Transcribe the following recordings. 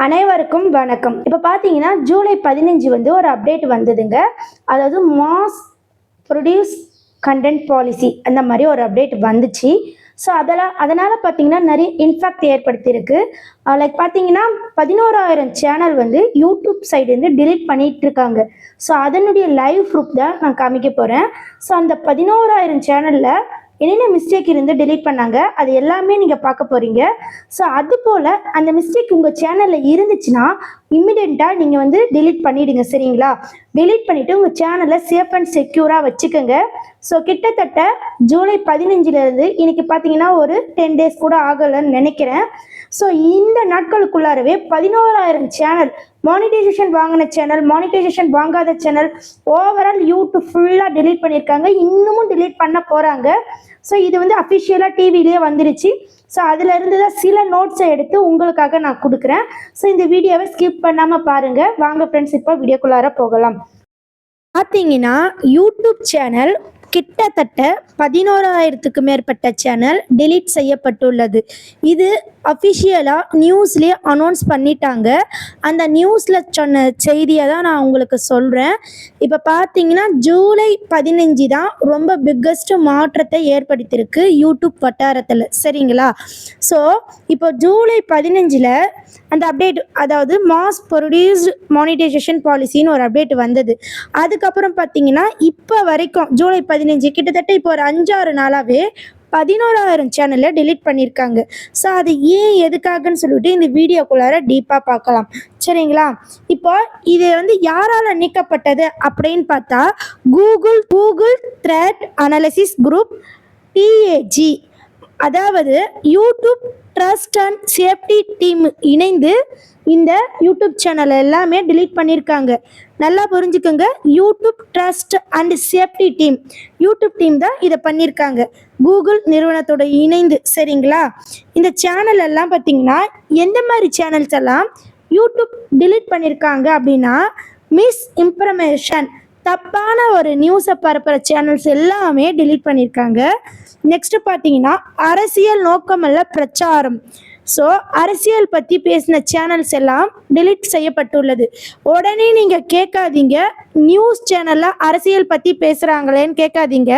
அனைவருக்கும் வணக்கம். இப்போ பார்த்தீங்கன்னா ஜூலை 15 வந்து ஒரு அப்டேட் வந்ததுங்க. அதாவது மாஸ் ப்ரொடியூஸ் கண்டென்ட் பாலிசி அந்த மாதிரி ஒரு அப்டேட் வந்துச்சு. ஸோ அதனால் பார்த்தீங்கன்னா நிறைய இன்ஃபேக்ட் ஏற்படுத்தியிருக்கு. லைக் பார்த்தீங்கன்னா 11,000 சேனல் வந்து யூடியூப் சைடுலேருந்து டிலீட் பண்ணிட்டு இருக்காங்க. ஸோ அதனுடைய லைவ் ப்ரூஃப் தான் நான் காமிக்க போகிறேன். ஸோ அந்த 11,000 சேனலில் என்னென்ன மிஸ்டேக் இருந்து டெலீட் பண்ணாங்க அது எல்லாமே நீங்கள் பார்க்க போகிறீங்க. ஸோ அது போல் அந்த மிஸ்டேக் உங்கள் சேனலில் இருந்துச்சுன்னா இம்மிடியண்ட்டாக நீங்கள் வந்து டெலீட் பண்ணிவிடுங்க, சரிங்களா? டெலீட் பண்ணிவிட்டு உங்கள் சேனலை சேஃப் அண்ட் செக்யூராக வச்சுக்கோங்க. ஸோ கிட்டத்தட்ட ஜூலை 15 இன்னைக்கு பார்த்தீங்கன்னா ஒரு 10 டேஸ் கூட ஆகலைன்னு நினைக்கிறேன். ஸோ இந்த நாட்களுக்குள்ளாரவே 11,000 சேனல், மானிட்டைசேஷன் வாங்கின சேனல், மானிட்டைசேஷன் வாங்காத சேனல், ஓவரால் யூடியூப் ஃபுல்லாக டெலீட் பண்ணியிருக்காங்க. இன்னமும் டெலீட் பண்ண போகிறாங்க. ஸோ இது வந்து அஃபிஷியலாக டிவிலேயே வந்துருச்சு. ஸோ அதில் இருந்து தான் சில நோட்ஸை எடுத்து உங்களுக்காக நான் கொடுக்குறேன். ஸோ இந்த வீடியோவை ஸ்கிப் பண்ணாமல் பாருங்கள். வாங்க ஃப்ரெண்ட்ஸ், இப்போ வீடியோக்குள்ளார போகலாம். பார்த்தீங்கன்னா யூடியூப் சேனல் கிட்டத்தட்ட 11,000க்கு மேற்பட்ட சேனல் டெலீட் செய்யப்பட்டுள்ளது. இது அஃபிஷியலாக நியூஸ்லேயே அனௌன்ஸ் பண்ணிட்டாங்க. அந்த நியூஸில் சொன்ன செய்தியை தான் நான் உங்களுக்கு சொல்கிறேன். இப்போ பார்த்தீங்கன்னா ஜூலை 15 தான் ரொம்ப பிக்கஸ்ட் மாற்றத்தை ஏற்படுத்தியிருக்கு யூடியூப் வட்டாரத்தில், சரிங்களா? ஸோ இப்போ ஜூலை 15 அந்த அப்டேட், அதாவது மாஸ் ப்ரொடியூஸ்டு மானிட்டைசேஷன் பாலிசின்னு ஒரு அப்டேட் வந்தது. அதுக்கப்புறம் பார்த்தீங்கன்னா இப்போ வரைக்கும் ஜூலை 15 கிட்டத்தட்ட இப்போ ஒரு 5-6 நாளாகவே 11,000 சேனலில் டெலீட் பண்ணியிருக்காங்க. ஸோ அது ஏன் எதுக்காகன்னு சொல்லிட்டு இந்த வீடியோக்குள்ளார டீப்பாக பார்க்கலாம், சரிங்களா? இப்போ இது வந்து யாரால் நீக்கப்பட்டது அப்படின்னு பார்த்தா Google threat analysis group TAG, அதாவது YouTube trust and safety team இணைந்து இந்த யூடியூப் சேனலை எல்லாமே டெலீட் பண்ணியிருக்காங்க. நல்லா புரிஞ்சுக்கோங்க, YouTube trust and safety team, YouTube team தான் இதை பண்ணியிருக்காங்க, கூகுள் நிறுவனத்தோட இணைந்து, சரிங்களா? இந்த சேனல் எல்லாம் பார்த்தீங்கன்னா எந்த மாதிரி சேனல்ஸ் எல்லாம் யூடியூப் டெலீட் பண்ணியிருக்காங்க அப்படின்னா மிஸ் இன்ஃபர்மேஷன், தப்பான ஒரு நியூஸை பரப்புகிற சேனல்ஸ் எல்லாமே டெலீட் பண்ணியிருக்காங்க. நெக்ஸ்ட் பார்த்தீங்கன்னா அரசியல் நோக்கமல்ல பிரச்சாரம். ஸோ அரசியல் பற்றி பேசின சேனல்ஸ் எல்லாம் டெலீட் செய்யப்பட்டுள்ளது. உடனே நீங்கள் கேட்காதீங்க நியூஸ் சேனலில் அரசியல் பற்றி பேசுகிறாங்களேன்னு கேட்காதீங்க.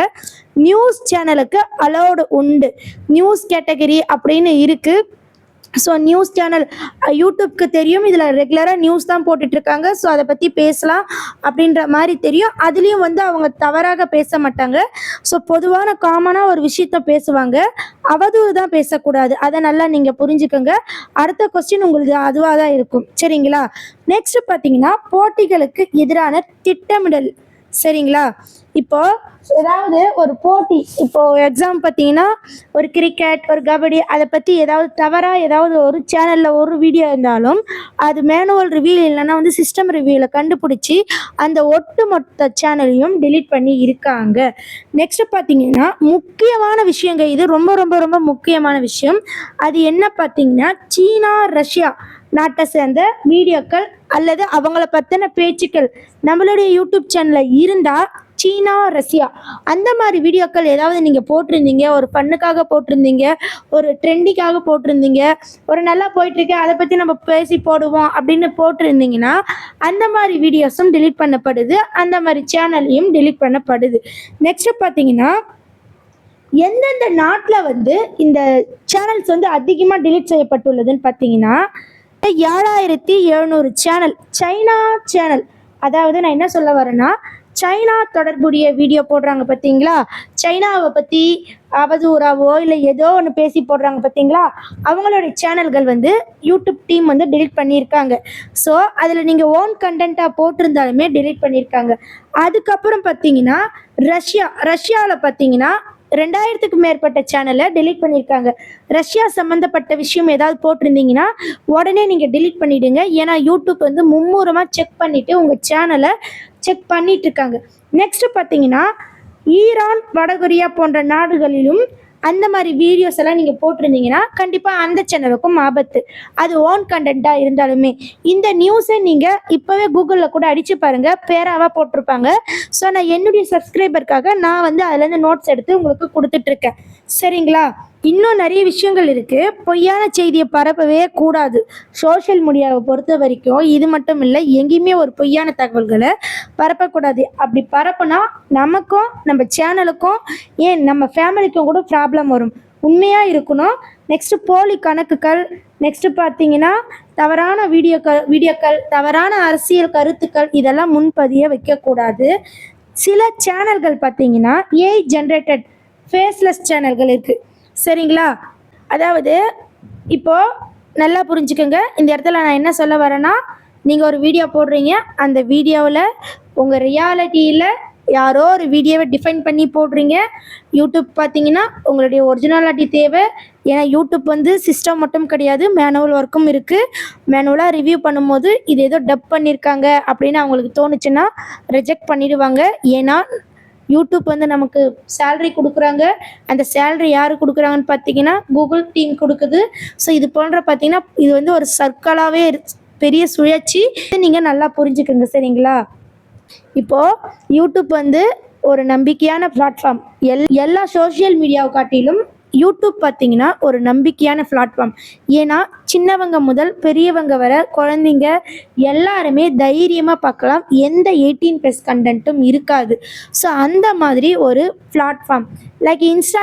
நியூஸ் சேனலுக்கு அலௌடு உண்டு, நியூஸ் கேட்டகரி அப்படின்னு இருக்குது. ஸோ நியூஸ் சேனல் யூடியூப்க்கு தெரியும் இதில் ரெகுலராக நியூஸ் தான் போட்டுட்ருக்காங்க, ஸோ அதை பற்றி பேசலாம் அப்படின்ற மாதிரி தெரியும். அதுலேயும் வந்து அவங்க தவறாக பேச மாட்டாங்க. ஸோ பொதுவான காமனாக ஒரு விஷயத்த பேசுவாங்க, அவதூறு தான் பேசக்கூடாது. அதை நல்லா நீங்கள் புரிஞ்சுக்கோங்க. அடுத்த கொஸ்டின் உங்களுக்கு அதுவாக தான் இருக்கும், சரிங்களா? நெக்ஸ்ட் பார்த்தீங்கன்னா போட்டிகளுக்கு எதிரான திட்டமிடல், சரிங்களா? இப்போ ஏதாவது ஒரு போட்டி, இப்போது எக்ஸாம் பார்த்தீங்கன்னா ஒரு கிரிக்கெட், ஒரு கபடி, அதை பற்றி ஏதாவது தவறாக ஏதாவது ஒரு சேனலில் ஒரு வீடியோ இருந்தாலும் அது மேனுவல் ரிவ்யூ இல்லைன்னா வந்து சிஸ்டம் ரிவ்யூவில் கண்டுபிடிச்சி அந்த ஒட்டுமொத்த சேனலையும் டெலீட் பண்ணி இருக்காங்க. நெக்ஸ்ட் பார்த்தீங்கன்னா முக்கியமான விஷயங்க, இது ரொம்ப ரொம்ப ரொம்ப முக்கியமான விஷயம். அது என்ன பார்த்தீங்கன்னா சீனா ரஷ்யா நாட்டை சேர்ந்த வீடியோக்கள் அல்லது அவங்கள பற்றின பேச்சுக்கள் நம்மளுடைய யூடியூப் சேனலில் இருந்தால் சீனா ரஷ்யா அந்த மாதிரி வீடியோக்கள் ஏதாவது நீங்கள் போட்டிருந்தீங்க, ஒரு ஃபன்னுக்காக போட்டிருந்தீங்க, ஒரு ட்ரெண்டிங்காக போட்டிருந்தீங்க, ஒரு நல்லா போயிட்டுருக்கு அதை பற்றி நம்ம பேசி போடுவோம் அப்படின்னு போட்டிருந்தீங்கன்னா அந்த மாதிரி வீடியோஸும் டெலீட் பண்ணப்படுது, அந்த மாதிரி சேனல்லையும் டெலீட் பண்ணப்படுது. நெக்ஸ்ட் பார்த்தீங்கன்னா எந்தெந்த நாட்டில் வந்து இந்த சேனல்ஸ் வந்து அதிகமாக டெலீட் செய்யப்பட்டுள்ளதுன்னு பார்த்தீங்கன்னா 7,700 சேனல் சைனா சேனல். அதாவது நான் என்ன சொல்ல வரேன்னா சைனா தொடர்புடைய வீடியோ போடுறாங்க பார்த்தீங்களா, சைனாவை பற்றி அவதூறாவோ இல்லை ஏதோ ஒன்று பேசி போடுறாங்க பார்த்தீங்களா, அவங்களுடைய சேனல்கள் வந்து யூடியூப் டீம் வந்து டெலீட் பண்ணியிருக்காங்க. ஸோ அதில் நீங்கள் ஓன் கண்டென்ட்டாக போட்டிருந்தாலுமே டெலீட் பண்ணியிருக்காங்க. அதுக்கப்புறம் பார்த்தீங்கன்னா ரஷ்யாவில் பார்த்தீங்கன்னா 2,000க்கு மேற்பட்ட சேனலை டெலீட் பண்ணியிருக்காங்க. ரஷ்யா சம்மந்தப்பட்ட விஷயம் ஏதாவது போட்டிருந்தீங்கன்னா உடனே நீங்கள் டெலீட் பண்ணிவிடுங்க. ஏன்னா யூடியூப் வந்து மும்முரமாக செக் பண்ணிவிட்டு உங்கள் சேனலை செக் பண்ணிட்டு இருக்காங்க. நெக்ஸ்ட் பார்த்தீங்கன்னா ஈரான், வடகொரியா போன்ற நாடுகளிலும் அந்த மாதிரி வீடியோஸ் எல்லாம் நீங்கள் போட்டிருந்தீங்கன்னா கண்டிப்பாக அந்த சேனலுக்கும் ஆபத்து, அது ஓன் கண்டென்ட்டாக இருந்தாலுமே. இந்த நியூஸை நீங்கள் இப்போவே கூகுளில் கூட அடித்து பாருங்கள், பேராவாக போட்டிருப்பாங்க. ஸோ நான் என்னுடைய சப்ஸ்கிரைபருக்காக நான் வந்து அதுலேருந்து நோட்ஸ் எடுத்து உங்களுக்கு கொடுத்துட்ருக்கேன், சரிங்களா? இன்னும் நிறைய விஷயங்கள் இருக்குது. பொய்யான செய்தியை பரப்பவே கூடாது. சோஷியல் மீடியாவை பொறுத்த வரைக்கும் இது மட்டும் இல்லை, எங்கேயுமே ஒரு பொய்யான தகவல்களை பரப்பக்கூடாது. அப்படி பரப்புனா நமக்கும் நம்ம சேனலுக்கும் ஏன் நம்ம ஃபேமிலிக்கும் கூட ப்ராப்ளம் வரும். உண்மையாக இருக்கணும். நெக்ஸ்ட்டு போலி கணக்குகள், நெக்ஸ்ட்டு பார்த்தீங்கன்னா தவறான வீடியோக்கள், தவறான அரசியல் கருத்துக்கள் இதெல்லாம் முன்பதிய வைக்கக்கூடாது. சில சேனல்கள் பார்த்தீங்கன்னா ஏஐ ஜென்ரேட்டட் ஃபேஸ்லெஸ் சேனல்கள் இருக்குது. சரிங்களா? அதாவது இப்போது நல்லா புரிஞ்சுக்கோங்க. இந்த இடத்துல நான் என்ன சொல்ல வரேன்னா, நீங்கள் ஒரு வீடியோ போடுறீங்க, அந்த வீடியோவில் உங்கள் ரியாலிட்டியில் யாரோ ஒரு வீடியோவை டிஃபைன் பண்ணி போடுறீங்க. யூடியூப் பார்த்தீங்கன்னா உங்களுடைய ஒரிஜினாலிட்டி தேவை. ஏன்னா யூடியூப் வந்து சிஸ்டம் மட்டும் கிடையாது, மேனுவல் ஒர்க்கும் இருக்குது. மேனுவலாக ரிவ்யூ பண்ணும்போது இது ஏதோ டப் பண்ணியிருக்காங்க அப்படின்னு அவங்களுக்கு தோணுச்சுன்னா ரிஜெக்ட் பண்ணிடுவாங்க. ஏன்னா யூடியூப் வந்து நமக்கு சேல்ரி கொடுக்குறாங்க. அந்த சேல்ரி யார் கொடுக்குறாங்கன்னு பார்த்தீங்கன்னா கூகுள் டீம் கொடுக்குது. ஸோ இது போன்ற பார்த்தீங்கன்னா இது வந்து ஒரு சர்க்கிளாகவே பெரிய சுழற்சி. நீங்கள் நல்லா புரிஞ்சுக்கோங்க. சரிங்களா? இப்போது யூடியூப் வந்து ஒரு நம்பிக்கையான பிளாட்ஃபார்ம். எல்லா சோஷியல் மீடியாவை காட்டிலும் யூடியூப் பார்த்தீங்கன்னா ஒரு நம்பிக்கையான பிளாட்ஃபார்ம். ஏன்னா சின்னவங்க முதல் பெரியவங்க வர குழந்தைங்க எல்லாருமே தைரியமாக பார்க்கலாம். எந்த 18+ கண்டென்ட்டும் இருக்காது. ஸோ அந்த மாதிரி ஒரு பிளாட்ஃபார்ம். லைக் இன்ஸ்டா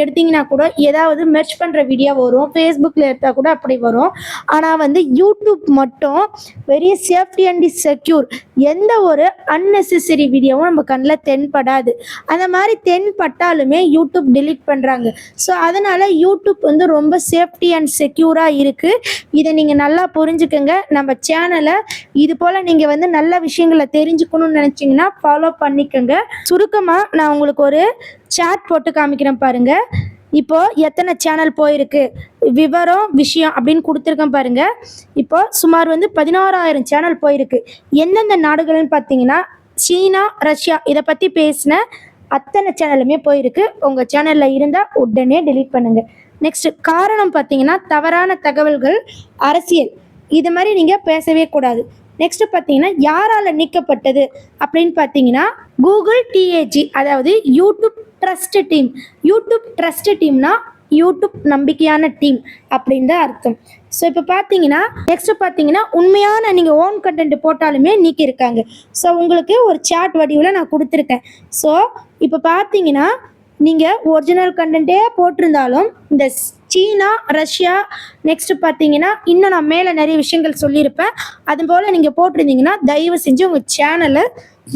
எடுத்தீங்கன்னா கூட ஏதாவது மெர்ச் பண்ணுற வீடியோ வரும். ஃபேஸ்புக்கில் எடுத்தால் கூட அப்படி வரும். ஆனால் வந்து யூடியூப் மட்டும் வெரி சேஃப்டி அண்ட் செக்யூர். எந்த ஒரு அன்னெசரி வீடியோவும் நம்ம கண்ணில் தென்படாது. அந்த மாதிரி தென்பட்டாலுமே யூடியூப் டிலீட் பண்ணுறாங்க. ஸோ அதனால் யூடியூப் வந்து ரொம்ப சேஃப்டி அண்ட் செக்யூராக இருக்குது. இதை நீங்கள் நல்லா புரிஞ்சுக்கோங்க. நம்ம சேனலை இது போல் நீங்கள் வந்து நல்ல விஷயங்களை தெரிஞ்சுக்கணும்னு நினச்சிங்கன்னா ஃபாலோ பண்ணிக்கோங்க. சுருக்கமாக நான் உங்களுக்கு ஒரு சாட் போட்டு காமிக்கிறேன் பாருங்கள். இப்போது எத்தனை சேனல் போயிருக்கு, விவரம், விஷயம் அப்படின்னு கொடுத்துருக்கேன் பாருங்கள். இப்போது சுமார் வந்து 16,000 சேனல் போயிருக்கு. எந்தெந்த நாடுகள்னு பார்த்தீங்கன்னா சீனா, ரஷ்யா இதை பற்றி பேசின அத்தனை சேனலுமே போயிருக்கு. உங்கள் சேனலில் இருந்தால் உடனே டெலீட் பண்ணுங்கள். நெக்ஸ்ட்டு காரணம் பார்த்தீங்கன்னா தவறான தகவல்கள், அரசியல் இது மாதிரி நீங்கள் பேசவே கூடாது. நெக்ஸ்ட்டு பார்த்தீங்கன்னா யாரால் நீக்கப்பட்டது அப்படின்னு பார்த்தீங்கன்னா கூகுள் டிஏஜி, அதாவது YouTube trust team. YouTube trust டீம்னா யூடியூப் நம்பிக்கையான டீம் அப்படின்னு தான் அர்த்தம். ஸோ இப்போ பார்த்தீங்கன்னா நெக்ஸ்ட்டு பார்த்தீங்கன்னா உண்மையான நீங்கள் ஓன் கண்டென்ட் போட்டாலுமே நீக்கியிருக்காங்க. ஸோ உங்களுக்கு ஒரு சாட் வடிவில் நான் கொடுத்துருக்கேன். ஸோ இப்போ பார்த்தீங்கன்னா நீங்கள் ஒரிஜினல் கண்டென்ட்டே போட்டிருந்தாலும் இந்த சீனா, ரஷ்யா, நெக்ஸ்ட்டு பார்த்தீங்கன்னா இன்னும் நான் மேலே நிறைய விஷயங்கள் சொல்லியிருப்பேன். அதுபோல் நீங்கள் போட்டிருந்தீங்கன்னா தயவு செஞ்சு உங்கள் சேனலை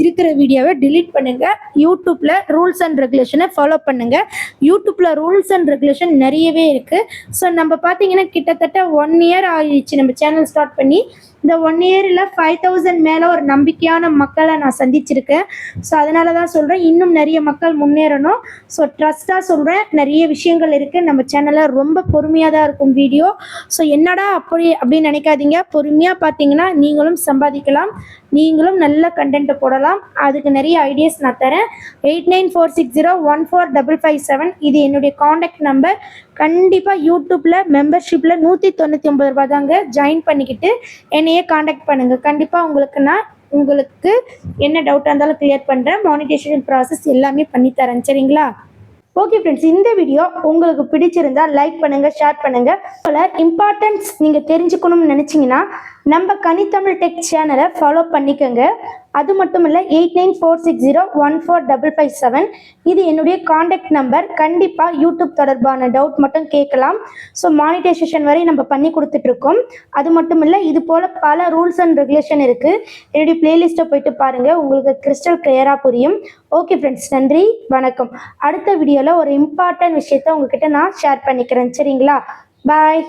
இருக்கிற வீடியோவை டிலீட் பண்ணுங்கள். யூடியூப்பில் ரூல்ஸ் அண்ட் ரெகுலேஷனை ஃபாலோ பண்ணுங்கள். யூடியூப்பில் ரூல்ஸ் அண்ட் ரெகுலேஷன் நிறையவே இருக்குது. ஸோ நம்ம பார்த்தீங்கன்னா கிட்டத்தட்ட 1 இயர் ஆகிடுச்சு நம்ம சேனல் ஸ்டார்ட் பண்ணி. இந்த 1 இயரில் 5,000 மேலே ஒரு நம்பிக்கையான மக்களை நான் சந்திச்சிருக்கேன். ஸோ அதனால தான் சொல்கிறேன் இன்னும் நிறைய மக்கள் முன்னேறணும். ஸோ ட்ரஸ்ட்டாக சொல்கிறேன், நிறைய விஷயங்கள் இருக்குது நம்ம சேனலில். ரொம்ப பொறுமையாக தான் இருக்கும் வீடியோ. ஸோ என்னடா அப்படின்னு நினைக்காதீங்க. பொறுமையாக பார்த்தீங்கன்னா நீங்களும் சம்பாதிக்கலாம், நீங்களும் நல்ல கண்டென்ட்டை போடலாம். அதுக்கு நிறைய ஐடியாஸ் நான் தரேன். 8946014557 இது என்னுடைய காண்டாக்ட் நம்பர். கண்டிப்பாக யூடியூப்பில் மெம்பர்ஷிப்பில் 199 ரூபா தாங்க. ஜாயின் பண்ணிக்கிட்டு என்னையே காண்டாக்ட் பண்ணுங்கள். கண்டிப்பாக உங்களுக்கு என்ன டவுட்டாக இருந்தாலும் கிளியர் பண்ணுறேன். மானிட்டேஷன் ப்ராசஸ் எல்லாமே பண்ணித்தரேன். சரிங்களா? ஓகே ஃப்ரெண்ட்ஸ், இந்த வீடியோ உங்களுக்கு பிடிச்சிருந்தா லைக் பண்ணுங்கள், ஷேர் பண்ணுங்கள். இம்பார்ட்டன்ஸ் நீங்கள் தெரிஞ்சுக்கணும்னு நினச்சிங்கன்னா நம்ம கனித்தமிழ் டெக் சேனலை ஃபாலோ பண்ணிக்கோங்க. அது மட்டும் இல்லை 8946014557 இது என்னுடைய காண்டாக்ட் நம்பர். கண்டிப்பாக யூடியூப் தொடர்பான டவுட் மட்டும் கேட்கலாம். ஸோ மானிட்டைசேஷன் வரை நம்ம பண்ணி கொடுத்துட்ருக்கோம். அது மட்டும் இல்லை இது போல் பல ரூல்ஸ் அண்ட் ரெகுலேஷன் இருக்குது. என்னுடைய பிளேலிஸ்ட்டை போயிட்டு பாருங்கள், உங்களுக்கு கிறிஸ்டல் கிளியராக புரியும். ஓகே ஃப்ரெண்ட்ஸ், நன்றி, வணக்கம். அடுத்த வீடியோவில் ஒரு இம்பார்ட்டன்ட் விஷயத்தை உங்ககிட்ட நான் ஷேர் பண்ணிக்கிறேன். சரிங்களா? பாய்.